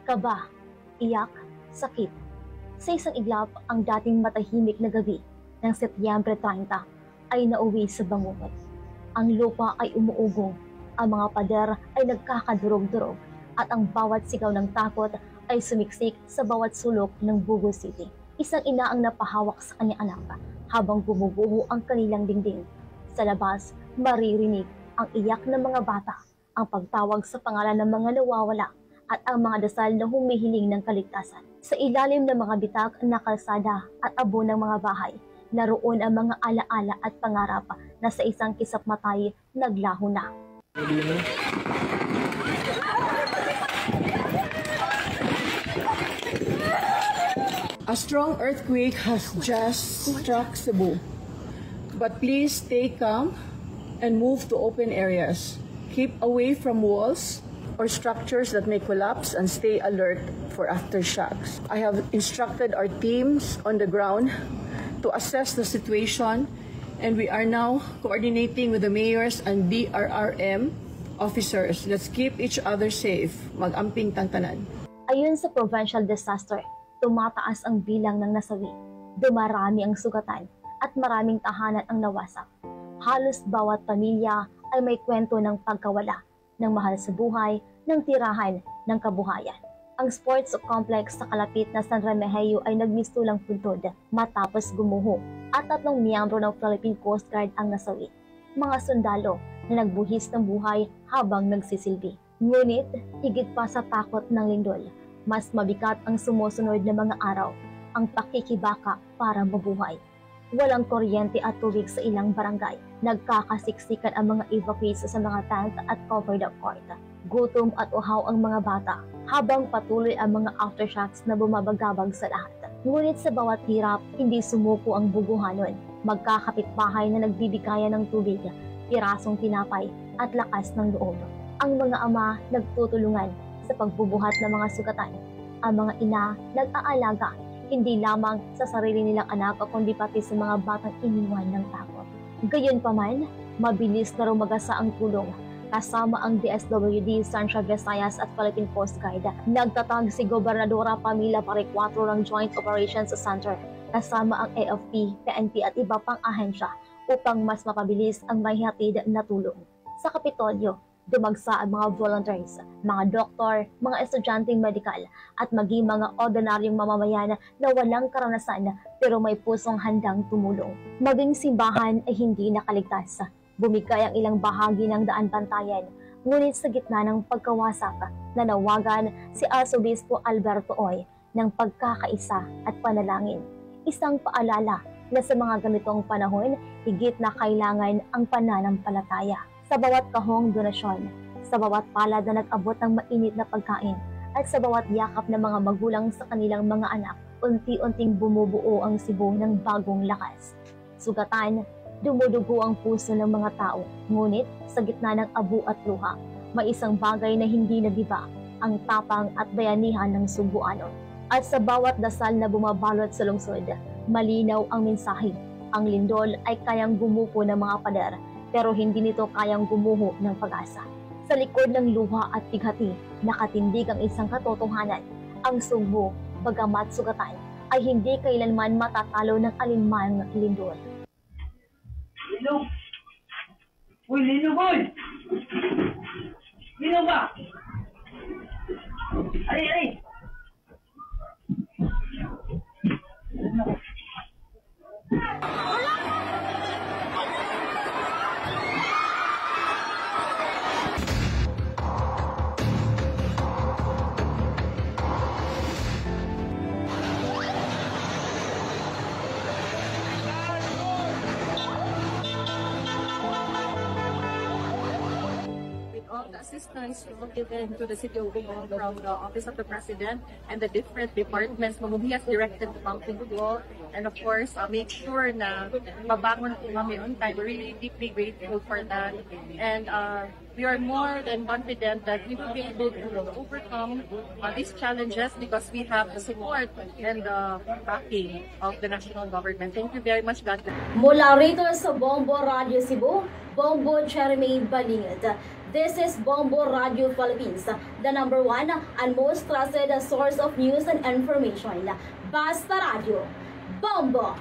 Kaba, iyak, sakit. Sa isang iglap, ang dating matahimik na gabi ng Setyembre 30 ay nauwi sa bangungot. Ang lupa ay umuugong, ang mga pader ay nagkakadurog-durog, at ang bawat sigaw ng takot ay sumiksik sa bawat sulok ng Bugo City. Isang ina ang napahawak sa kanyang anak habang bumubuho ang kanilang dingding. Sa labas, maririnig ang iyak ng mga bata, ang pagtawag sa pangalan ng mga nawawala, at ang mga dasal na humihiling ng kaligtasan. Sa ilalim ng mga bitak na kalsada at abo ng mga bahay, naroon ang mga alaala at pangarap na sa isang kisap matay naglaho na. A strong earthquake has just struck Cebu, but please stay calm and move to open areas. Keep away from walls or structures that may collapse and stay alert for aftershocks. I have instructed our teams on the ground to assess the situation, and we are now coordinating with the mayors and DRRM officers. Let's keep each other safe. Mag-amping tantanan. Ayon sa provincial disaster, tumataas ang bilang ng nasawi, dumarami ang sugatan, at maraming tahanan ang nawasak. Halos bawat pamilya ay may kwento ng pagkawala, ng mahal sa buhay, ng tirahan, ng kabuhayan. Ang sports complex sa kalapit na San Remigio ay nagmistulang puntod matapos gumuho, at 3 miyembro ng Philippine Coast Guard ang nasawi. Mga sundalo na nagbuhis ng buhay habang nagsisilbi. Ngunit, higit pa sa takot ng lindol, mas mabigat ang sumusunod na mga araw, ang pakikibaka para mabuhay. Walang kuryente at tubig sa ilang barangay. Nagkakasiksikan ang mga evacuees sa mga tent at covered court. Gutom at uhaw ang mga bata, habang patuloy ang mga aftershocks na bumabagabag sa lahat. Ngunit sa bawat hirap, hindi sumuko ang buguhanon. Magkakapitbahay na nagbibigayan ng tubig, pirasong tinapay, at lakas ng loob. Ang mga ama nagtutulungan sa pagbubuhat ng mga sugatan. Ang mga ina nag-aalaga, hindi lamang sa sarili nilang anak kundi pati sa mga batang iniwan ng takot. Gayunpaman, mabilis na rumagasa ang tulong. Kasama ang DSWD, Central Visayas at Philippine Coast Guard, nagtatag si Gobernadora Pamela Paricuatro ng Joint Operations Center, kasama ang AFP, PNP at iba pang ahensya upang mas mapabilis ang maihatid na tulong. Sa Kapitolyo, dumagsa ang mga volunteers, mga doktor, mga estudyanteng medikal, at maging mga ordinaryong mamamayan na walang karanasan pero may pusong handang tumulong. Maging simbahan ay hindi nakaligtas. Bumigay ang ilang bahagi ng daan bantayan, ngunit sa gitna ng pagkawasak, nanawagan si Arsobispo Alberto Oy ng pagkakaisa at panalangin. Isang paalala na sa mga ganitong panahon, higit na kailangan ang pananampalataya. Sa bawat kahong donasyon, sa bawat palad na nag-abot ng mainit na pagkain, at sa bawat yakap ng mga magulang sa kanilang mga anak, unti-unting bumubuo ang Cebu ng bagong lakas. Sugatan, dumudugo ang puso ng mga tao, ngunit sa gitna ng abu at luha, may isang bagay na hindi nagiba, ang tapang at bayanihan ng Cebuano. At sa bawat dasal na bumabalot sa lungsod, malinaw ang mensahe. Ang lindol ay kayang gumupo ng mga pader, pero hindi nito kayang gumuho ng pag-asa. Sa likod ng luha at bighati, nakatindig ang isang katotohanan. Ang Cebu, bagamat sugatan, ay hindi kailanman matatalo ng alinman lindol. Lino! Uy, Lino, boy! Lino ba? Ari! The assistance given to the city of Bohol from the Office of the President and the different departments, he has directed to come to Bohol, and of course, make sure na mabangon po kami on time. We're really deeply grateful for that, and we are more than confident that we will be able to overcome these challenges because we have the support and the backing of the national government. Thank you very much, God. Mula rito sa Bombo Radio Cebu, Bombo Jeremy Balingid. This is Bombo Radio Philippines, the number one and most trusted source of news and information. Basta Radio. Bombo!